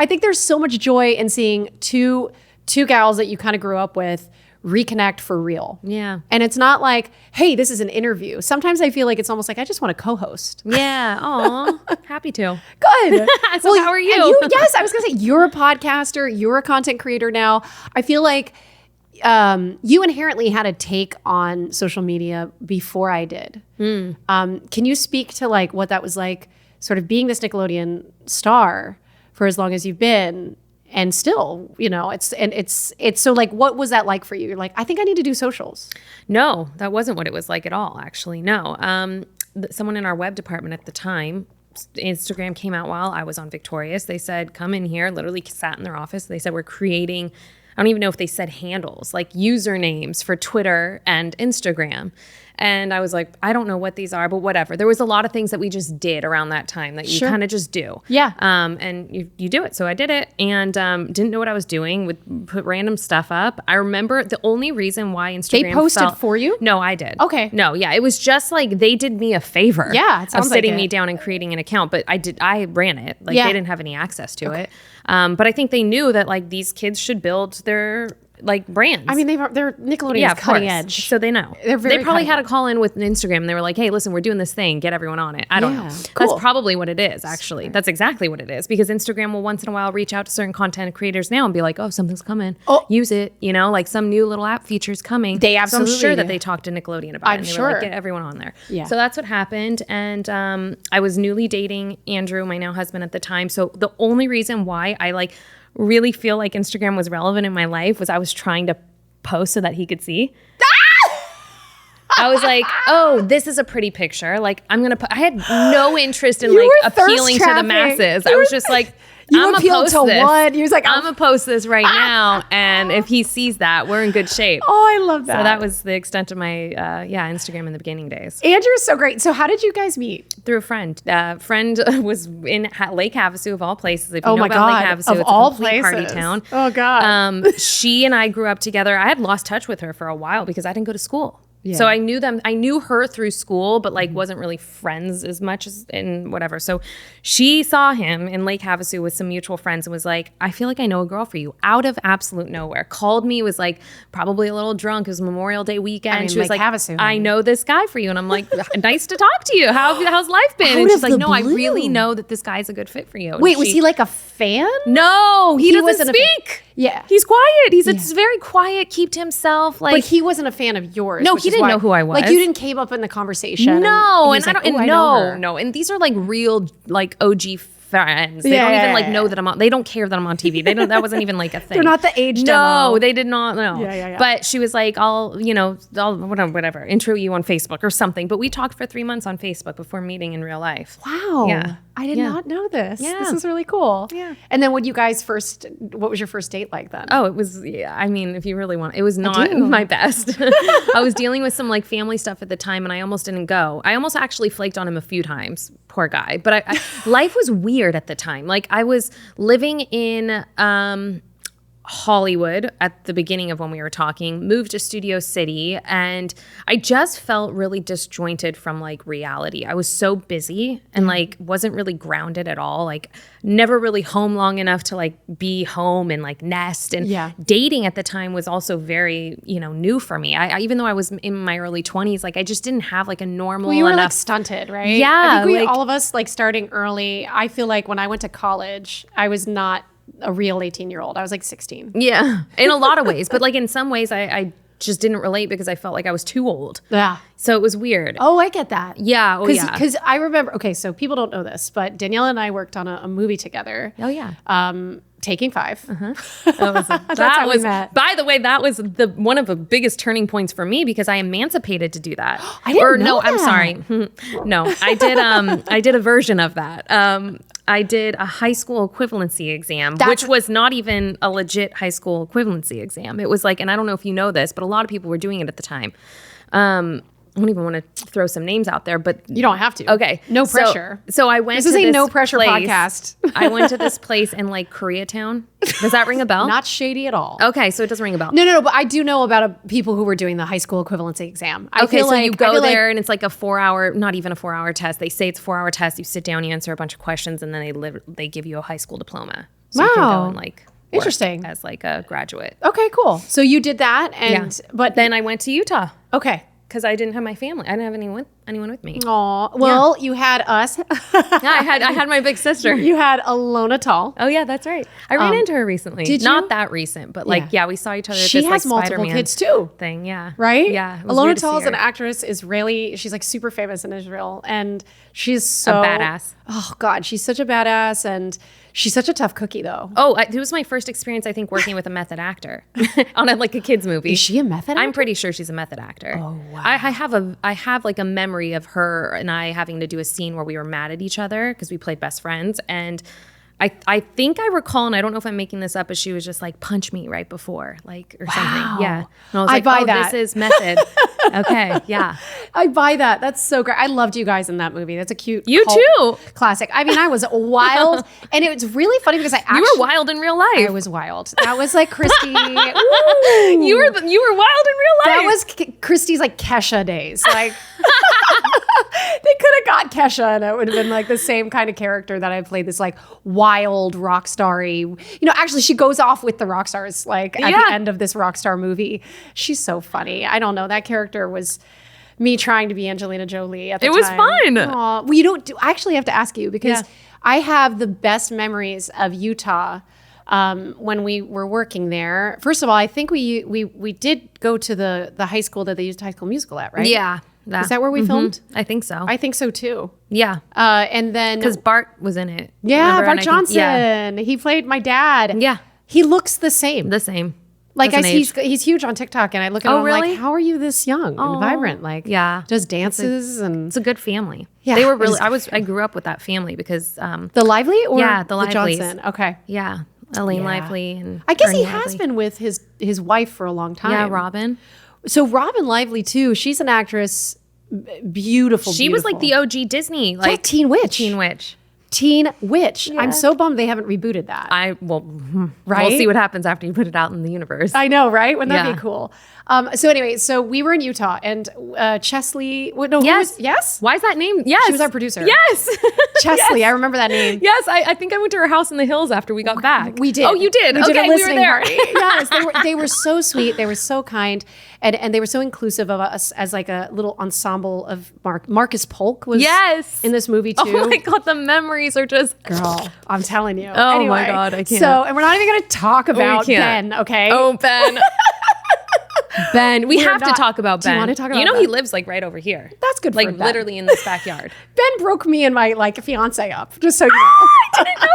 I think there's so much joy in seeing two gals that you kind of grew up with reconnect for real. Yeah. And it's not like, hey, this is an interview. Sometimes I feel like it's almost like I just want to co-host. Yeah. Aw. Happy to. Good. So how are you? Yes, I was going to say, you're a podcaster. You're a content creator now. I feel like you inherently had a take on social media before I did. Can you speak to like what that was like, sort of being this Nickelodeon star for as long as you've been? And still, it's so like, what was that like for you? You're like, I think I need to do socials. No, that wasn't what it was like at all, actually. No. Someone in our web department at the time, Instagram came out while I was on Victorious. They said, come in here, literally sat in their office. They said, we're creating, I don't even know if they said handles, like usernames for Twitter and Instagram. And I was like, I don't know what these are, but whatever. There was a lot of things that we just did around that time that you kind of just do. Yeah. And you do it. So I did it and didn't know what I was doing, would put random stuff up. I remember the only reason why Instagram They posted for you? No, I did. Okay. No, yeah. It was just like they did me a favor. Yeah, it sounds of sitting like it. me down and creating an account. But I ran it. Like Yeah. they didn't have any access to it. But I think they knew that like these kids should build their like brands. I mean, they're Nickelodeon's cutting edge. So they know. They're very they probably cutting had a edge. call in with Instagram and they were like, hey, listen, we're doing this thing. Get everyone on it. I don't know. Cool. That's probably what it is, actually. That's exactly what it is. Because Instagram will once in a while reach out to certain content creators now and be like, oh, something's coming. Oh. Use it. Like some new little app feature's coming. They absolutely So I'm sure do. that they talked to Nickelodeon about it. I'm And they sure. were like, get everyone on there. Yeah. So that's what happened. And I was newly dating Andrew, my now husband at the time. So the only reason why I like really feel like Instagram was relevant in my life was I was trying to post so that he could see. I was like, oh, this is a pretty picture. Like, I'm going to put, I had no interest in You like were thirst appealing to the trapping. masses. You I were was just like, You I'm appealed to this. one. You was like, I'm going to post this right now. And if he sees that, we're in good shape. Oh, I love that. So that was the extent of my, Instagram in the beginning days. Andrew's so great. So how did you guys meet? Through a friend. Friend was in Lake Havasu of all places. If you Oh know my about Lake God. Havasu, Of it's all a complete party places. town. Oh God. She and I grew up together. I had lost touch with her for a while because I didn't go to school. Yeah. So I knew her through school, but like wasn't really friends as much as in whatever. So she saw him in Lake Havasu with some mutual friends and was like, I feel like I know a girl for you, out of absolute nowhere. Called me, was like probably a little drunk. It was Memorial Day weekend. I mean, she was Lake like, Havasu, I know this guy for you. And I'm like, nice to talk to you. How's life been? Out And of she's like, the no, I blue. really know that this guy's a good fit for you. And Wait, was he like a fan? No, he wasn't doesn't a fan. speak. Yeah. He's quiet. He's very quiet, keep to himself. Like But he wasn't a fan of yours. No, which he is didn't why- know who I was. Like you didn't came up in the conversation. No, and and I don't. And no. And these are like real, like OG friends. They don't even like know that I'm on. They don't care that I'm on TV. They don't. That wasn't even like a thing. They're not the age No, demo. they did not know. Yeah. But she was like, I'll whatever, intro you on Facebook or something. But we talked for 3 months on Facebook before meeting in real life. Wow. Yeah. I did not know this. Yeah. This is really cool. Yeah. And then when you guys what was your first date like then? Oh, it was, I mean, if you really want, it was not do. my best. I was dealing with some like family stuff at the time and I almost didn't go. I almost actually flaked on him a few times. Poor guy. But I life was weird at the time. Like I was living in Hollywood at the beginning of when we were talking, moved to Studio City, and I just felt really disjointed from like reality. I was so busy and like wasn't really grounded at all. Like never really home long enough to like be home and like nest. And dating at the time was also very, new for me. I even though I was in my early 20s, like I just didn't have like a normal Well, you were enough like stunted, right? Yeah, I think like- all of us like starting early. I feel like when I went to college, I was not a real 18-year-old. I was like 16. Yeah, in a lot of ways. But like in some ways, I just didn't relate because I felt like I was too old. Yeah. So it was weird. Oh, I get that. Yeah. Oh, yeah. Because I remember, okay, so people don't know this, but Daniella and I worked on a movie together. Oh, yeah. Taking 5. That how we met. By the way, that was one of the biggest turning points for me because I emancipated to do that. I didn't know I'm that. sorry. No, I did. I did a version of that. I did a high school equivalency exam, which was not even a legit high school equivalency exam. It was like, and I don't know if you know this, but a lot of people were doing it at the time. I don't even want to throw some names out there, but You don't have to. okay. No pressure. So I went This to is a this no pressure place. podcast. I went to this place in like Koreatown. Does that ring a bell? Not shady at all. Okay, so it doesn't ring a bell. No, but I do know about people who were doing the high school equivalency exam. I Okay, feel so like, you I go feel there like, and it's like a 4-hour, not even a 4-hour test. They say it's a 4-hour test. You sit down, you answer a bunch of questions, and then they give you a high school diploma. So you can go Wow. and like work Interesting. as like a graduate. Okay, cool. So you did that, and But then I went to Utah okay. because I didn't have my family. I didn't have anyone with me. Aw, well, you had us. Yeah, I had my big sister. You had Alona Tall. Oh yeah, that's right. I ran into her recently. did Not you? that recent, but like we saw each other at She this has like multiple Spider-Man kids too. thing. Yeah. Right? Yeah. it was Alona weird to Tall see is an her. actress, Israeli. She's like super famous in Israel. And she's so badass. Oh God, she's such a badass. And she's such a tough cookie though. Oh, it was my first experience, I think, working with a method actor on like a kids movie. Is she a method actor? I'm pretty sure she's a method actor. Oh, wow. I have like a memory of her and I having to do a scene where we were mad at each other because we played best friends. And I think I recall, and I don't know if I'm making this up, but she was just like, punch me right before, like, or something. Yeah. And I was like, buy that. This is method. Okay. Yeah. I buy that. That's so great. I loved you guys in that movie. That's a cute You cult too. classic. I mean, I was wild. And it was really funny because I actually You were wild in real life. I was wild. That was like Christy. Ooh. You were wild in real life. That was Christy's like Kesha days. Like they could have got Kesha and it would have been like the same kind of character that I played, this like wild rock starry. You know, actually she goes off with the rock stars like at the end of this rock star movie. She's so funny. I don't know. That character was me trying to be Angelina Jolie at the time. It was fun. Aw. Well, you don't I actually have to ask you because I have the best memories of Utah when we were working there. First of all, I think we did go to the high school that they used High School Musical at, right? Yeah. Is that where we filmed? I think so. I think so too. Yeah. And then Because Bart was in it. yeah, remember? Bart And I think- Johnson. He played my dad. Yeah. He looks the same. The same. Like Doesn't age. he's huge on TikTok, and I look at him I'm really? like, how are you this young and Oh, vibrant? Like, yeah. does dances and It's a good family. Yeah, They were it really. is I grew up with that family because. the Lively or Yeah, the the Lively's. Johnson. Okay, Yeah. Elaine Yeah. Lively and. I guess Ernie he has Lively. been with his wife for a long time. Yeah, Robin. So Robin Lively too. She's an actress. Beautiful. She was like the beautiful. OG Disney, Yeah, like Teen Witch. Teen Witch. Teen Witch. I'm so bummed they haven't rebooted that. We'll see what happens after you put it out in the universe. I know, right? Wouldn't that Yeah. be cool? So anyway, so we were in Utah and Chesley. No, Yes. yes. Why is that name? Yes. She was our producer. Yes. Chesley, I remember that name. Yes, I think I went to her house in the hills after we got back. We did. Oh, you did? We okay, did a we were listening there. party. Yes, they were so sweet. They were so kind, and they were so inclusive of us as like a little ensemble of Marcus Polk was Yes. in this movie too. Oh my God, the memories are just. Girl, I'm telling you. Oh Anyway, my God, I can't. So, and we're not even going to talk about can't. Ben, okay? Oh, Ben. Ben, we We're have to not- talk about Do you Ben. wanna talk about You know Ben? he lives like right over here. That's good for Like Ben. literally in this backyard. Ben broke me and my like fiance up, just so you know. I didn't know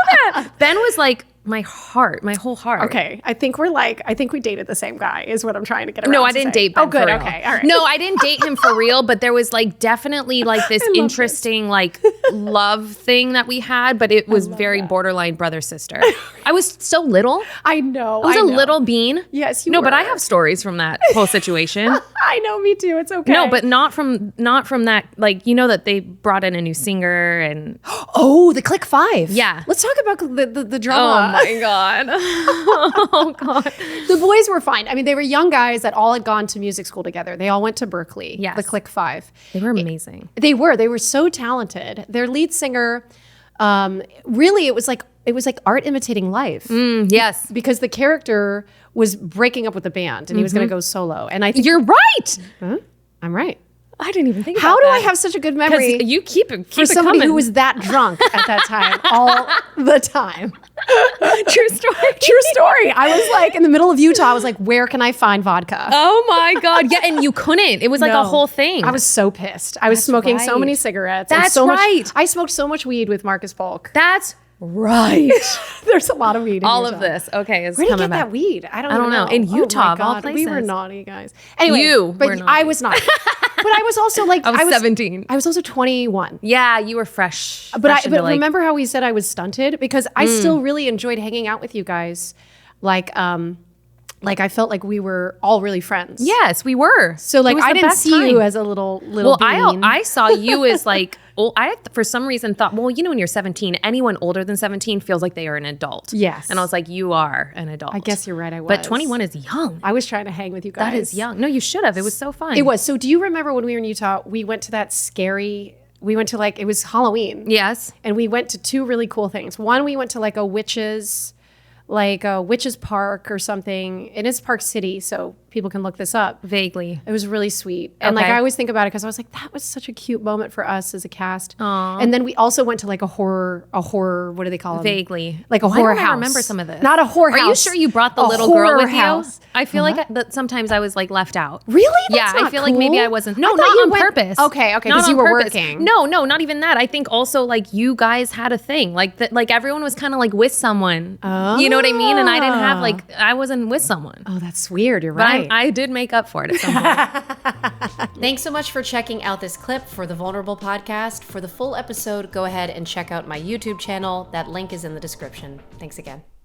that. Ben was like my heart, my whole heart. Okay, I think we dated the same guy is what I'm trying to get around No, I to didn't say. date Ben. Oh, good. for real. Okay, all right. No, I didn't date him for real, but there was like definitely like this love interesting like love thing that we had, but it was very borderline brother sister. I was so little. I know. I was a a little bean. Yes, you No, but I were. have stories from that whole situation. I know, me too. It's okay. No, but not from that. Like you know that they brought in a new singer and oh, the Click Five. Yeah. let's talk about the oh drama. my god, oh god. The boys were fine. I mean, they were young guys that all had gone to music school together. They all went to Berkeley. Yes. The Click Five. They were amazing. They were so talented. Their lead singer, really, it was like art imitating life. Yes, Because the character was breaking up with the band and he was going to go solo. And I think you're right. I'm right. I didn't even think. How about do that. I have such a good memory Because you keep it for somebody coming. who was that drunk at that time all the time? True story. True story. I was like in the middle of Utah. I was like, where can I find vodka? Oh my god! Yeah, and you couldn't. It was like No. a whole thing. I was so pissed. I was smoking so right. many cigarettes. and That's so right. Much, I smoked so much weed with Marcus Polk. That's right. There's a lot of weed in All Utah. of this. Okay, it's Where did you coming get back. that weed? I don't I even don't know. In Oh Utah, my of all God, We were places. naughty guys. Anyway, You but were I naughty. was not. But I was also like, I was 17. I was also 21. Yeah, you were fresh. But fresh into, but like, remember how we said I was stunted? Because I still really enjoyed hanging out with you guys. Like I felt like we were all really friends. Yes, we were. So like It was I the didn't best see time. you as a little Well, bean. I saw you as like, well, I for some reason thought, well, you know, when you're 17, anyone older than 17 feels like they are an adult. Yes. And I was like, you are an adult. I guess you're right. I was. But 21 is young. I was trying to hang with you guys. That is young. No, you should have. It was so fun. It was. So do you remember when we were in Utah? We went to that scary. We went to like it was Halloween. Yes. And we went to two really cool things. One, we went to like a witches like Witches Park or something. It is Park City, so people can look this up. Vaguely. It was really sweet. And like Okay. I always think about it because I was like, that was such a cute moment for us as a cast. Aw. And then we also went to like a horror, what do they call them? Vaguely. Like a Why horror don't I house. remember some of this? Not a horror house. Are you sure you brought the A little girl horror with house. you? I feel like that sometimes I was like left out. Really? Yeah, That's I not feel like maybe cool. I wasn't. I No, thought not you on went- purpose. Okay, Not because on you were purpose. working. No, not even that. I think also like you guys had a thing. Like that, like everyone was kind of like with someone. You know what I mean? And I didn't have like I wasn't with someone. Oh, that's weird. You're But right. I did make up for it at some point. Thanks so much for checking out this clip for the Vulnerable Podcast. For the full episode, go ahead and check out my YouTube channel. That link is in the description. Thanks again.